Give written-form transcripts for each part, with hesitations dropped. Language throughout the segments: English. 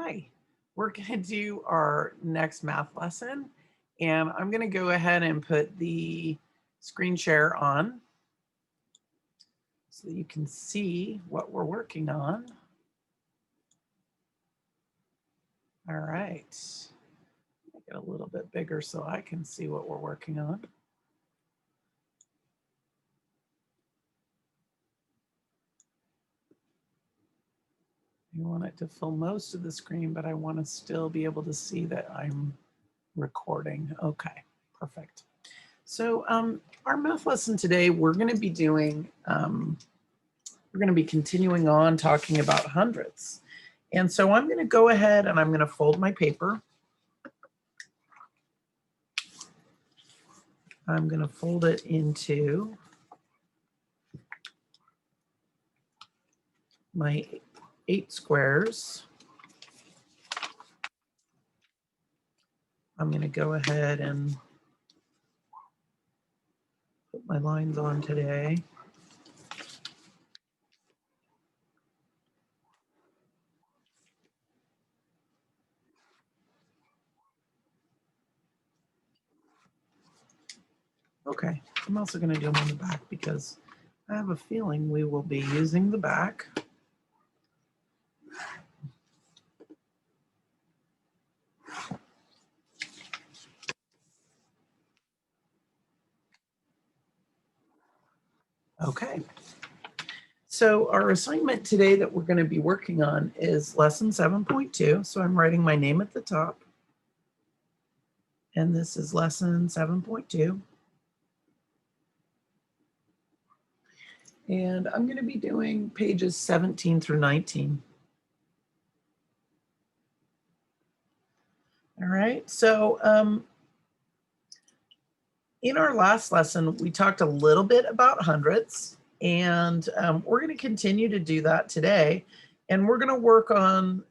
Hi, we're going to do our next math lesson, and I'm going to go ahead and put the screen share on so that you can see what we're working on. All right, make it a little bit bigger so I can see what we're working on. I want it to fill most of the screen, but I want to still be able to see that I'm recording. Okay, perfect. So our math lesson today, we're going to be doing, we're going to be continuing on talking about hundredths. And so I'm going to go ahead and I'm going to fold my paper. I'm going to fold it into my 8 squares. I'm going to go ahead and put my lines on today. Okay, I'm also going to do them on the back because I have a feeling we will be using the back. Okay. So our assignment today that we're going to be working on is lesson 7.2. So I'm writing my name at the top. And this is lesson 7.2. And I'm going to be doing pages 17 through 19. All right, so in our last lesson, we talked a little bit about hundredths, and we're going to continue to do that today. And we're going to work on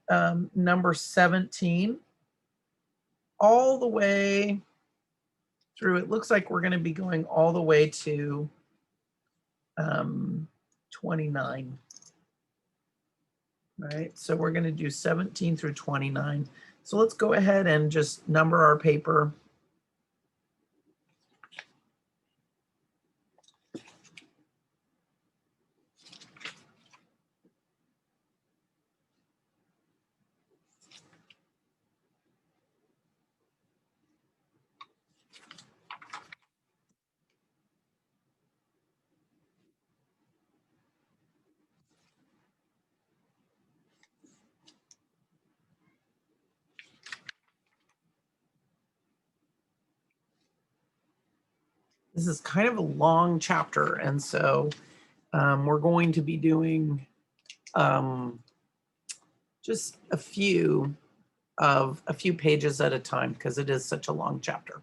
number 17 all the way through. It looks like we're going to be going all the way to 29. Right, so we're going to do 17 through 29. So let's go ahead and just number our paper. This is kind of a long chapter, and so we're going to be doing just a few pages at a time because it is such a long chapter.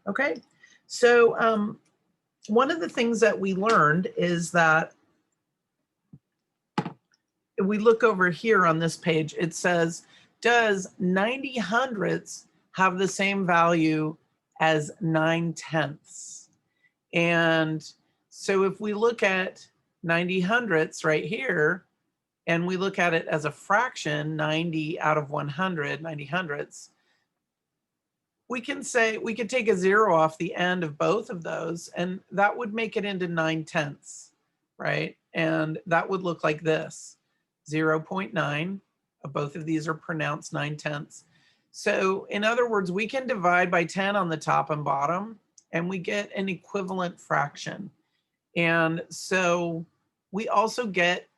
Okay, so one of the things that we learned is that if we look over here on this page, it says, does 90 hundredths have the same value as 9/10? And so if we look at 90 hundredths right here, and we look at it as a fraction, 90 out of 100, 90 hundredths, we can say, we could take a 0 off the end of both of those, and that would make it into 9/10, right? And that would look like this, 0.9. Both of these are pronounced 9/10. So in other words, we can divide by 10 on the top and bottom, and we get an equivalent fraction. And so we also get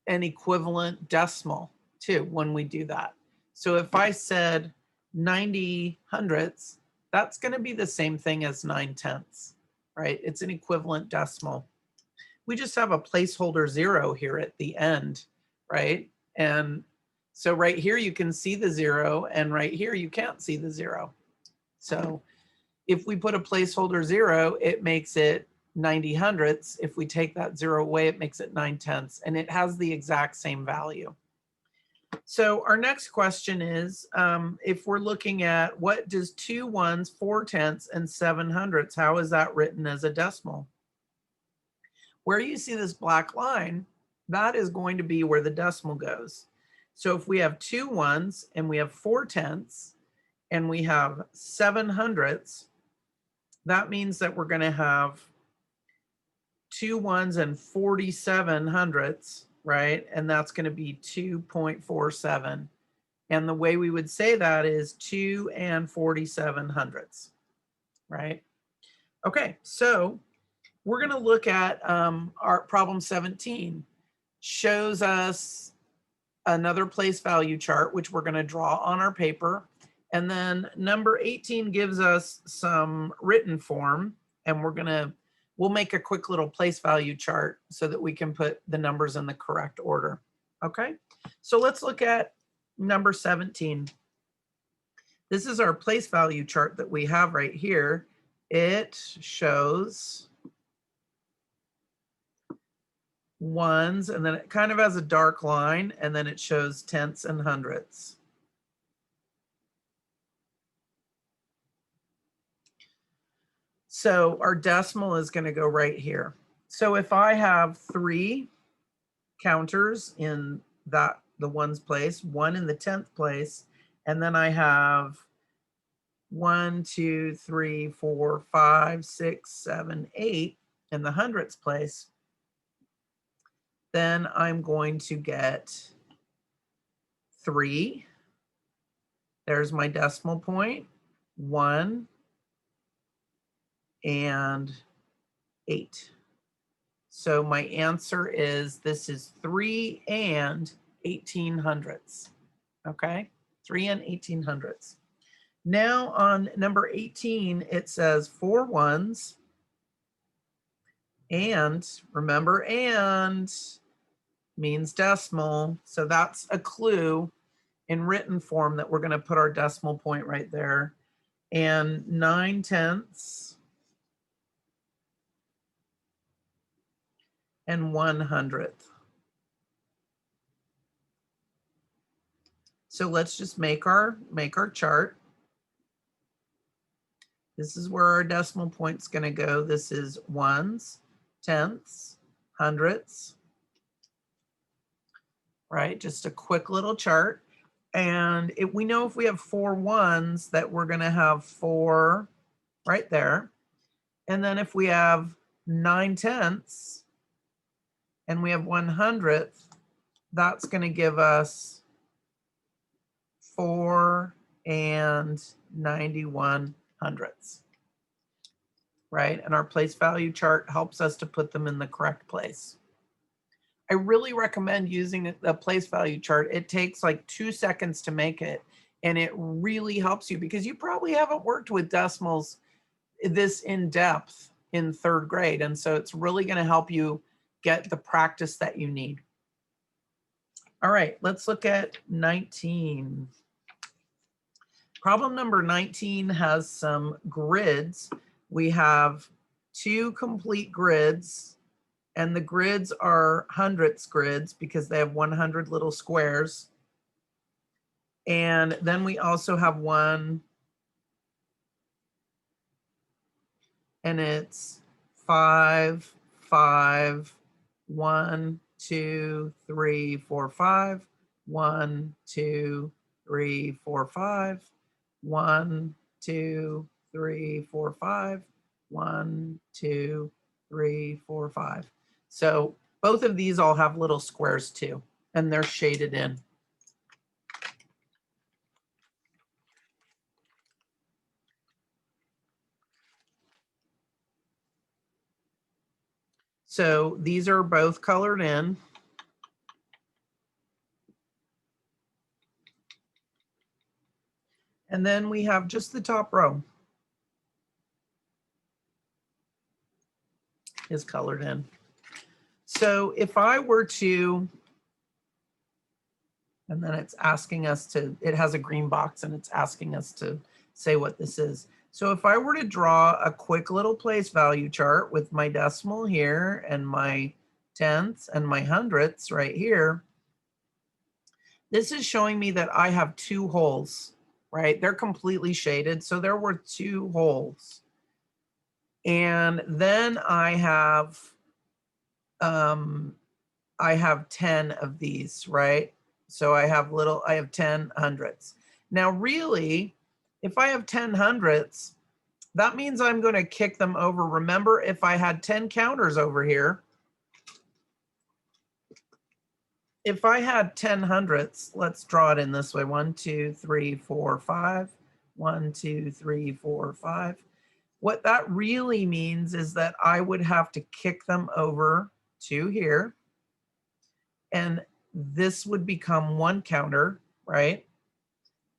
an equivalent decimal too when we do that. So if I said 90 hundredths, that's going to be the same thing as 9/10, right? It's an equivalent decimal. We just have a placeholder 0 here at the end, right? And so right here you can see the 0, and right here you can't see the 0. So if we put a placeholder 0, it makes it 90 hundredths. If we take that 0 away, it makes it 9/10, and it has the exact same value. So our next question is, if we're looking at what does 2 ones, 4/10, and 7 hundredths, how is that written as a decimal? Where you see this black line, that is going to be where the decimal goes. So if we have 2 ones and we have 4 tenths and we have 7 hundredths, that means that we're going to have 2 ones and 47 hundredths, right? And that's going to be 2.47. And the way we would say that is 2 and 47 hundredths, right? Okay, so we're going to look at our problem 17. Shows us another place value chart, which we're going to draw on our paper. And then number 18 gives us some written form, and we'll make a quick little place value chart so that we can put the numbers in the correct order. Okay, so let's look at number 17. This is our place value chart that we have right here. It shows ones, and then it kind of has a dark line, and then it shows tenths and hundredths. So our decimal is going to go right here. So if I have 3 counters in the ones place, 1 in the 10th place, and then I have 1, 2, 3, 4, 5, 6, 7, 8 in the hundredths place, then I'm going to get 3. There's my decimal point, 1, and 8. So my answer is, this is 3 and 18 hundredths. Okay, 3 and 18 hundredths. Now on number 18, it says 4 ones, and remember, and means decimal. So that's a clue in written form that we're going to put our decimal point right there. And 9 tenths and 1/100th. So let's just make our chart. This is where our decimal point's going to go. This is ones, tenths, hundredths, right? Just a quick little chart. And we know if we have 4 ones that we're going to have 4 right there. And then if we have 9 tenths and we have 1/100th, that's going to give us 4 and 91 hundredths, right? And our place value chart helps us to put them in the correct place. I really recommend using a place value chart. It takes like 2 seconds to make it, and it really helps you because you probably haven't worked with decimals this in depth in 3rd grade. And so it's really going to help you get the practice that you need. All right, let's look at 19. Problem number 19 has some grids. We have 2 complete grids, and the grids are hundredths grids because they have 100 little squares. And then we also have one, and it's 5, 5, 1, 2, 3, 4, 5, 1, 2, 3, 4, 5, 1, 2, 3, 4, 5, 1, 2, 3, 4, 5. So both of these all have little squares too, and they're shaded in. So these are both colored in. And then we have just the top row is colored in. So if I were to, and then it's asking us to, it has a green box and it's asking us to say what this is. So if I were to draw a quick little place value chart with my decimal here and my tenths and my hundredths right here, this is showing me that I have 2 holes, right? They're completely shaded, so there were 2 holes. And then I have 10 of these, right? So I have 10 hundredths. Now really, if I have 10 hundredths, that means I'm going to kick them over. Remember, if I had 10 counters over here, if I had 10 hundredths, let's draw it in this way. 1, 2, 3, 4, 5. 1, 2, 3, 4, 5. What that really means is that I would have to kick them over to here. And this would become 1 counter, right?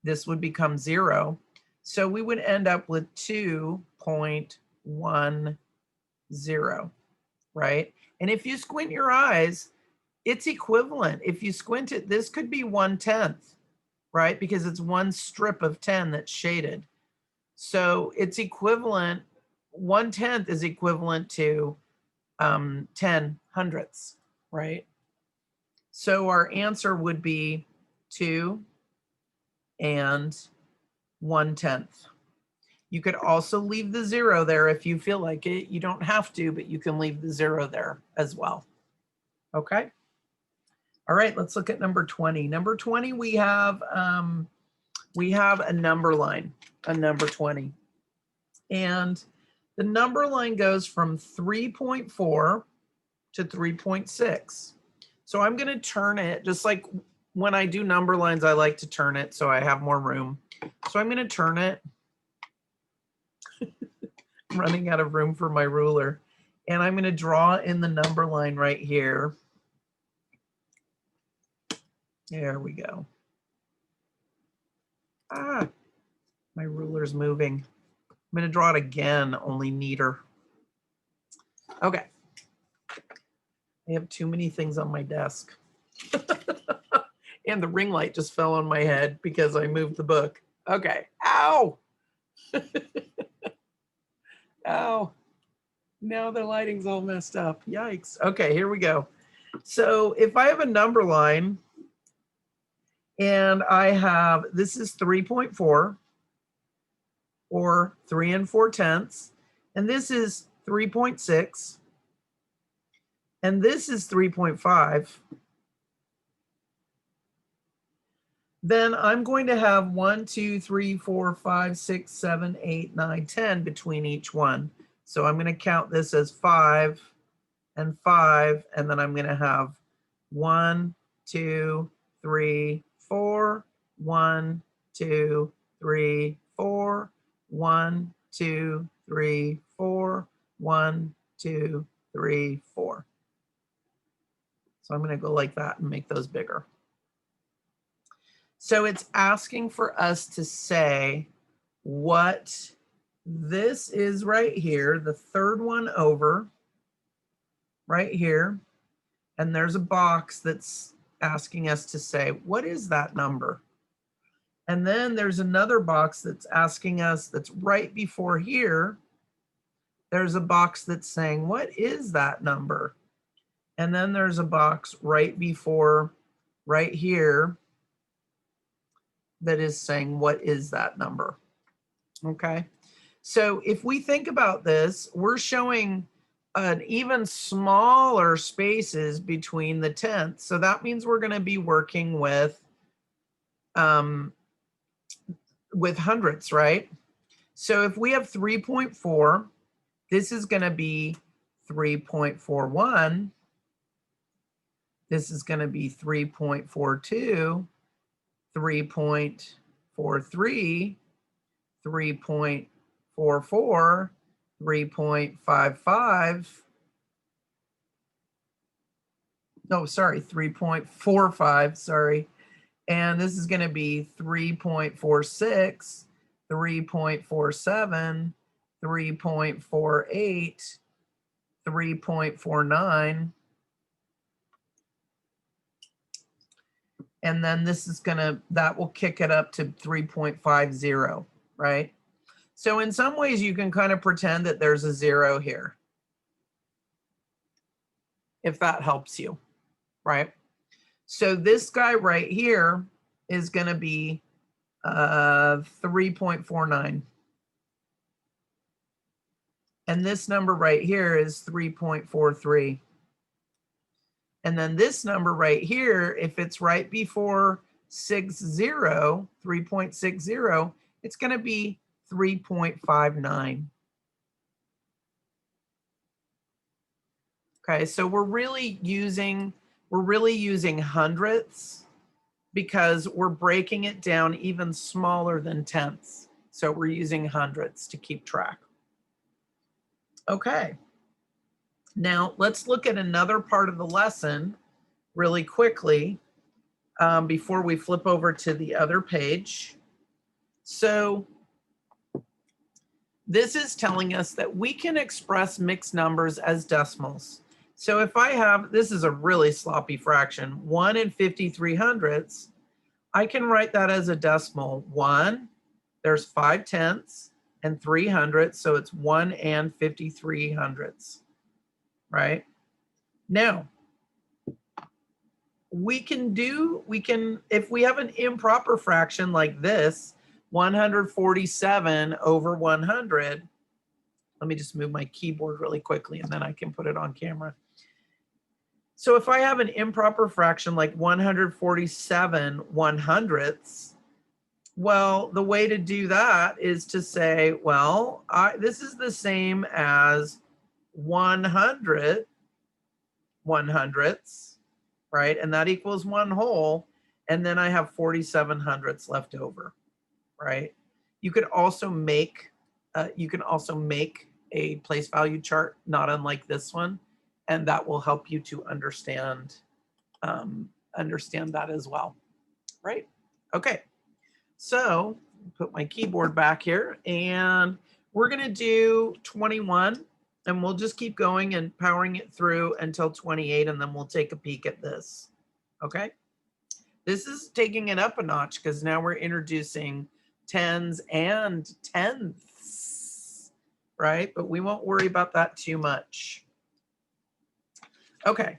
This would become 0. So we would end up with 2.10, right? And if you squint your eyes, it's equivalent. If you squint it, this could be 1/10, right? Because it's one strip of 10 that's shaded. So it's equivalent, 1/10 is equivalent to 10 hundredths, right? So our answer would be 2 and 1/10. You could also leave the 0 there if you feel like it. You don't have to, but you can leave the 0 there as well. Okay. All right, let's look at number 20. Number 20, we have a number line, a number 20. And the number line goes from 3.4 to 3.6. So I'm going to turn it, just like when I do number lines, I like to turn it so I have more room. So I'm going to turn it. I'm running out of room for my ruler. And I'm going to draw in the number line right here. There we go. Ah, my ruler's moving. I'm going to draw it again, only neater. Okay. I have too many things on my desk. And the ring light just fell on my head because I moved the book. Okay. Ow! Ow. Now the lighting's all messed up. Yikes. Okay, here we go. So if I have a number line and I have, this is 3.4 or 3 4/10, and this is 3.6, and this is 3.5, then I'm going to have 1, 2, 3, 4, 5, 6, 7, 8, 9, 10 between each one. So I'm going to count this as 5 and 5, and then I'm going to have 1, 2, 3, 4, 1, 2, 3, 4, 1, 2, 3, 4, 1, 2, 3, 4. So I'm going to go like that and make those bigger. So it's asking for us to say what this is right here, the third one over, right here. And there's a box that's asking us to say, what is that number? And then there's another box that's asking us, that's right before here. There's a box that's saying, what is that number? And then there's a box right before, right here, that is saying, what is that number? Okay. So if we think about this, we're showing an even smaller spaces between the tenths. So that means we're going to be working with hundredths, right? So if we have 3.4, this is going to be 3.41. This is going to be 3.42, 3.43, 3.44, 3.55. No, sorry, 3.45, sorry. And this is going to be 3.46, 3.47, 3.48, 3.49. And then this is that will kick it up to 3.50, right? So in some ways you can kind of pretend that there's a 0 here, if that helps you, right? So this guy right here is going to be 3.49. And this number right here is 3.43. And then this number right here, if it's right before 3.60, it's going to be 3.59. Okay, so we're really using hundredths because we're breaking it down even smaller than tenths. So we're using hundredths to keep track. Okay. Now let's look at another part of the lesson really quickly before we flip over to the other page. So this is telling us that we can express mixed numbers as decimals. So if I have, this is a really sloppy fraction, 1 and 53 hundredths, I can write that as a decimal. 1, there's 5 tenths, and 3 hundredths, so it's 1 and 53 hundredths, right? Now, if we have an improper fraction like this, 147 over 100, let me just move my keyboard really quickly and then I can put it on camera. So if I have an improper fraction like 147 100ths, well, the way to do that is to say, well, this is the same as 100 100ths, right? And that equals 1 whole. And then I have 47 hundredths left over, right? You could also make a place value chart, not unlike this one, and that will help you to understand that as well, right? Okay, so put my keyboard back here, and we're going to do 21, and we'll just keep going and powering it through until 28, and then we'll take a peek at this. Okay, this is taking it up a notch because now we're introducing tens and tenths, right? But we won't worry about that too much. Okay,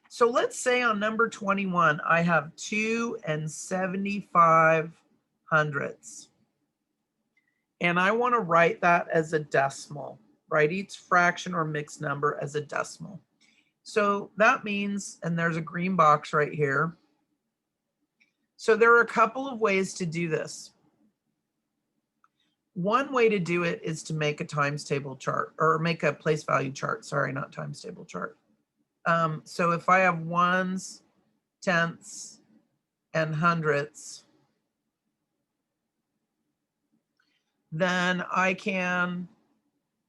so let's say on number 21, I have 2 and 75 hundredths. And I want to write that as a decimal, write each fraction or mixed number as a decimal. So that means, and there's a green box right here. So there are a couple of ways to do this. One way to do it is to make a times table chart, or make a place value chart. Sorry, not times table chart. So if I have ones, tenths, and hundredths, then I can,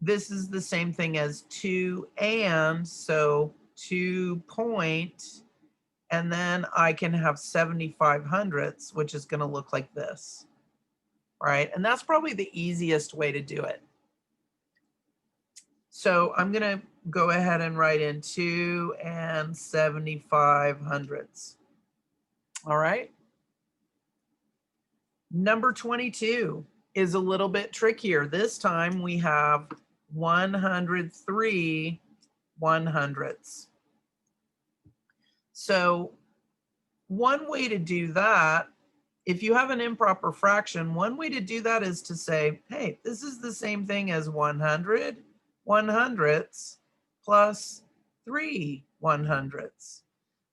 this is the same thing as 2 and, so 2 point, and then I can have 75 hundredths, which is going to look like this, right? And that's probably the easiest way to do it. So I'm going to go ahead and write in 2 and 75 hundredths. All right. Number 22 is a little bit trickier. This time we have 103 100ths. So one way to do that, if you have an improper fraction, one way to do that is to say, hey, this is the same thing as 100 100ths plus 3 100ths.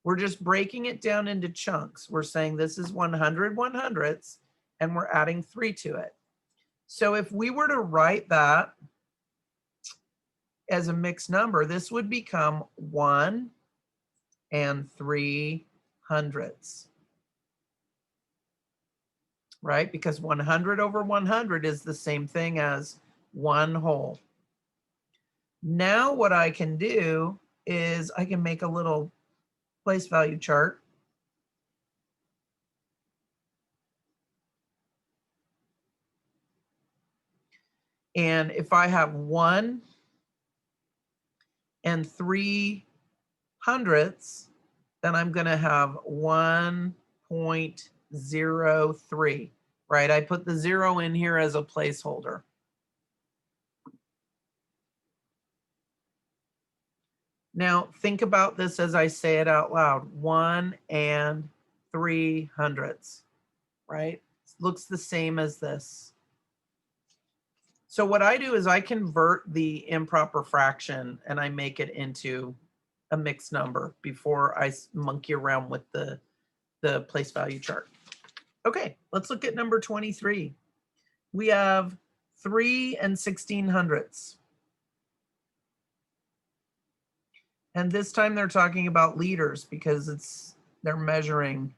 We're just breaking it down into chunks. We're saying this is 100 100ths, and we're adding 3 to it. So if we were to write that as a mixed number, this would become 1 and 3 hundredths, right? Because 100 over 100 is the same thing as 1 whole. Now what I can do is I can make a little place value chart. And if I have 1 and 3 hundredths, then I'm going to have 1.03, right? I put the 0 in here as a placeholder. Now, think about this as I say it out loud. 1 and 3 hundredths, right? It looks the same as this. So what I do is I convert the improper fraction and I make it into a mixed number before I monkey around with the place value chart. Okay, let's look at number 23. We have 3 and 1600ths. And this time they're talking about liters because they're measuring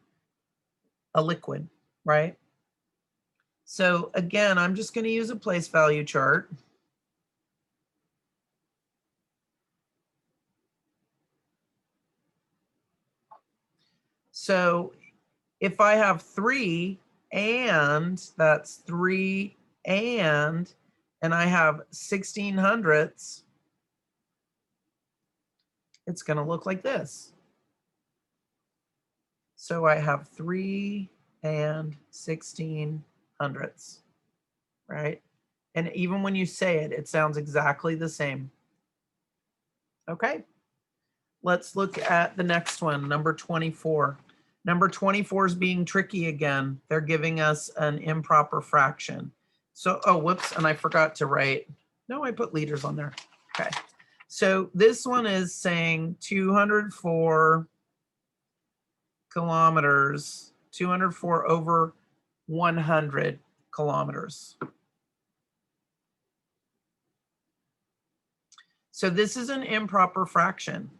a liquid, right? So again, I'm just going to use a place value chart. So if I have 3 and that's 3 and I have 1600ths, it's going to look like this. So I have 3 and 1600ths, right? And even when you say it, it sounds exactly the same. Okay, let's look at the next one, number 24. Number 24 is being tricky again. They're giving us an improper fraction. So, oh, whoops, and I forgot to write. No, I put liters on there. Okay, so this one is saying 204 kilometers, 204 over 100 kilometers. So this is an improper fraction.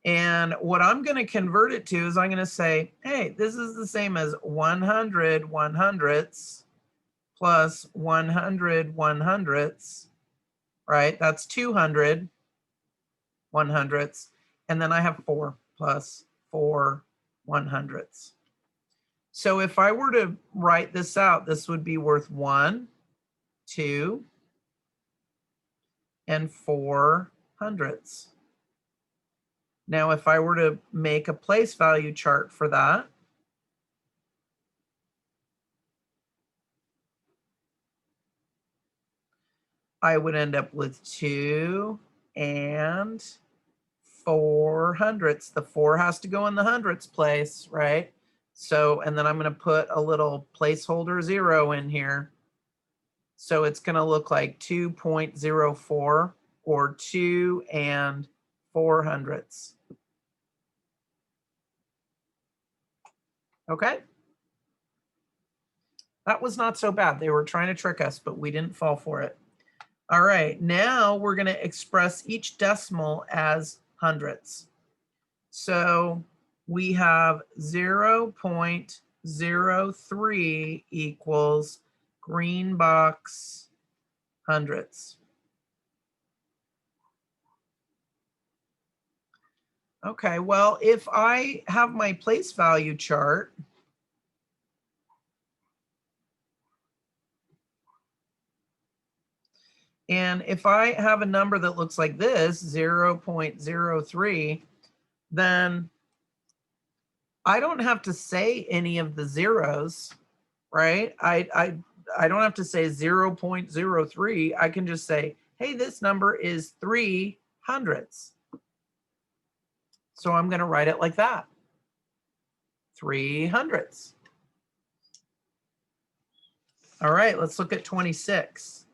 And what I'm going to convert it to is I'm going to say, hey, this is the same as 100 100ths plus 100 100ths, right? That's 200 100ths. And then I have 4 plus 4 100ths. So if I were to write this out, this would be worth 1, 2, and 4 hundredths. Now, if I were to make a place value chart for that, I would end up with 2 and 4 hundredths. The 4 has to go in the hundredths place, right? So, and then I'm going to put a little placeholder 0 in here. So it's going to look like 2.04 or 2 and 4 hundredths. Okay. That was not so bad. They were trying to trick us, but we didn't fall for it. All right, now we're going to express each decimal as hundredths. So we have 0.03 equals green box hundredths. Okay, well, if I have my place value chart, and if I have a number that looks like this, 0.03, then I don't have to say any of the zeros, right? I don't have to say 0.03. I can just say, hey, this number is 3 hundredths. So I'm going to write it like that. 3 hundredths. All right, let's look at 26.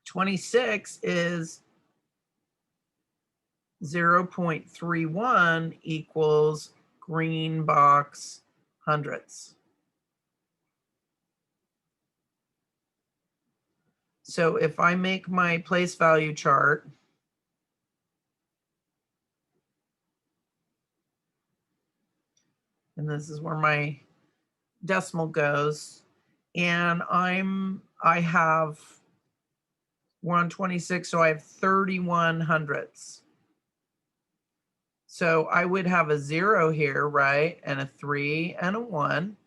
26 is 0.31 equals green box hundredths. So if I make my place value chart, and this is where my decimal goes, and we're on 26, so I have 31 hundredths. So I would have a 0 here, right? And a 3 and a 1.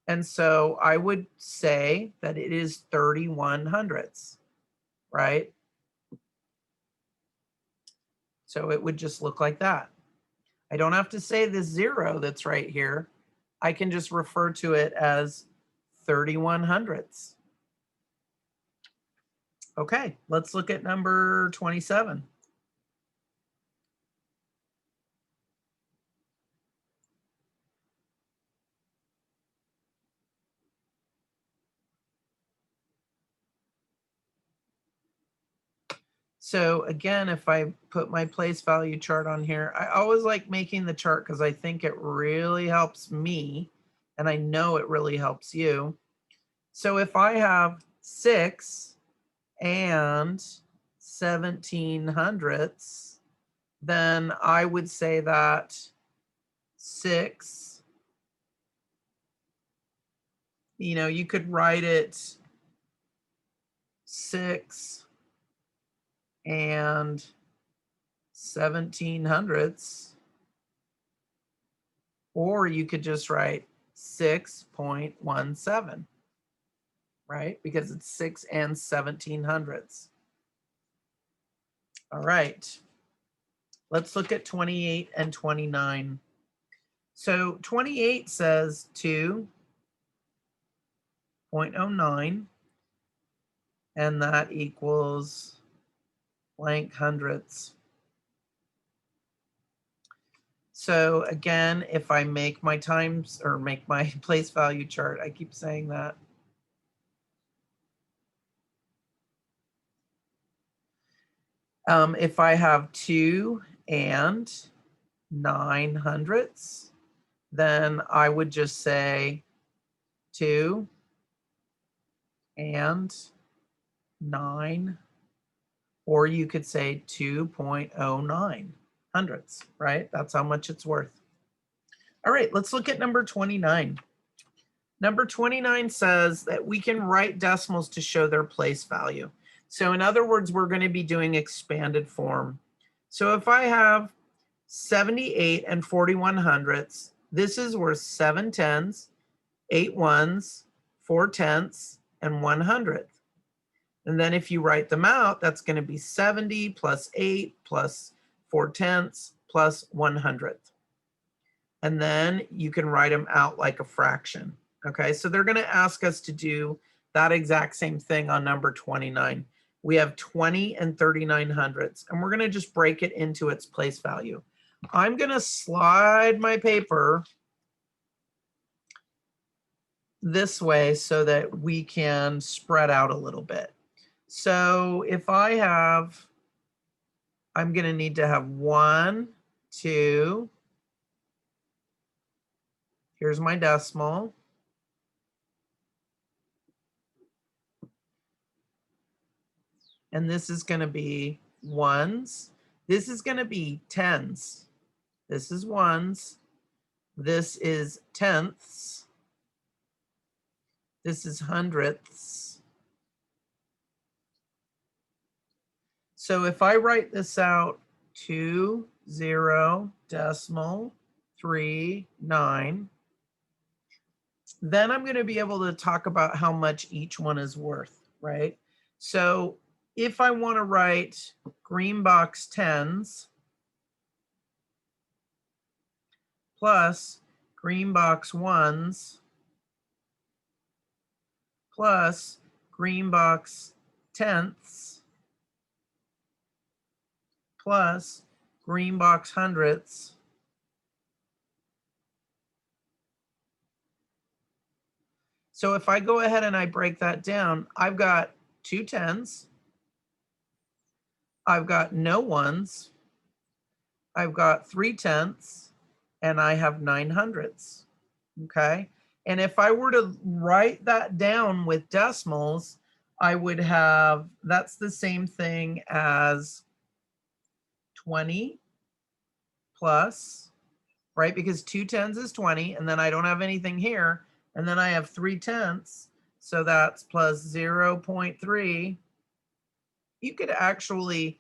And so I would say that it is 31 hundredths, right? So it would just look like that. I don't have to say this 0 that's right here. I can just refer to it as 31 hundredths. Okay, let's look at number 27. So again, if I put my place value chart on here, I always like making the chart because I think it really helps me, and I know it really helps you. So if I have 6 and 1700ths, then I would say that 6, you could write it 6 and 1700ths, or you could just write 6.17, right? Because it's 6 and 1700ths. All right, let's look at 28 and 29. So 28 says 2.09, and that equals blank hundredths. So again, if I make my times or make my place value chart, I keep saying that. If I have 2 and 900ths, then I would just say 2 and 9, or you could say 2.09 hundredths, right? That's how much it's worth. All right, let's look at number 29. Number 29 says that we can write decimals to show their place value. So in other words, we're going to be doing expanded form. So if I have 78 and 41 hundredths, this is worth 7 tens, 8 ones, 4 tenths, and 1 hundredth. And then if you write them out, that's going to be 70 plus 8 plus 4 tenths plus 1 hundredth. And then you can write them out like a fraction. Okay, so they're going to ask us to do that exact same thing on number 29. We have 20 and 39 hundredths, and we're going to just break it into its place value. I'm going to slide my paper this way so that we can spread out a little bit. So if I have, I'm going to need to have 1, 2, here's my decimal. And this is going to be ones. This is going to be tens. This is ones. This is tenths. This is hundredths. So if I write this out 20.39, then I'm going to be able to talk about how much each one is worth, right? So if I want to write green box tens plus green box ones plus green box tenths plus green box hundredths, so if I go ahead and I break that down, I've got 2 tens, I've got no ones, I've got 3 tenths, and I have 9 hundredths. Okay. And if I were to write that down with decimals, I would have, that's the same thing as 20 plus, right? Because 2 tens is 20, and then I don't have anything here, and then I have 3 tenths, so that's plus 0.3. You could actually,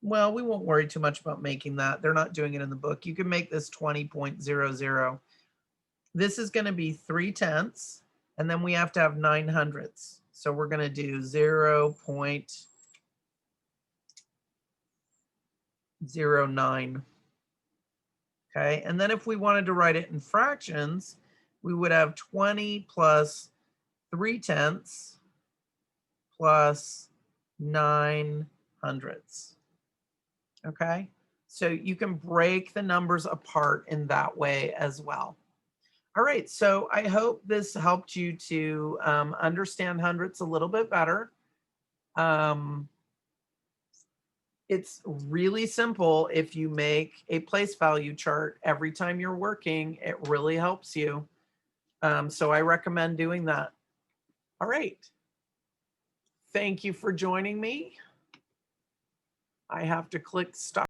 well, we won't worry too much about making that. They're not doing it in the book. You can make this 20.00. This is going to be 3 tenths, and then we have to have 9 hundredths. So we're going to do 0.09. Okay, and then if we wanted to write it in fractions, we would have 20 plus 3 tenths plus 9 hundredths. Okay, so you can break the numbers apart in that way as well. All right, so I hope this helped you to understand hundredths a little bit better. It's really simple. If you make a place value chart every time you're working, it really helps you. So I recommend doing that. All right. Thank you for joining me. I have to click stop.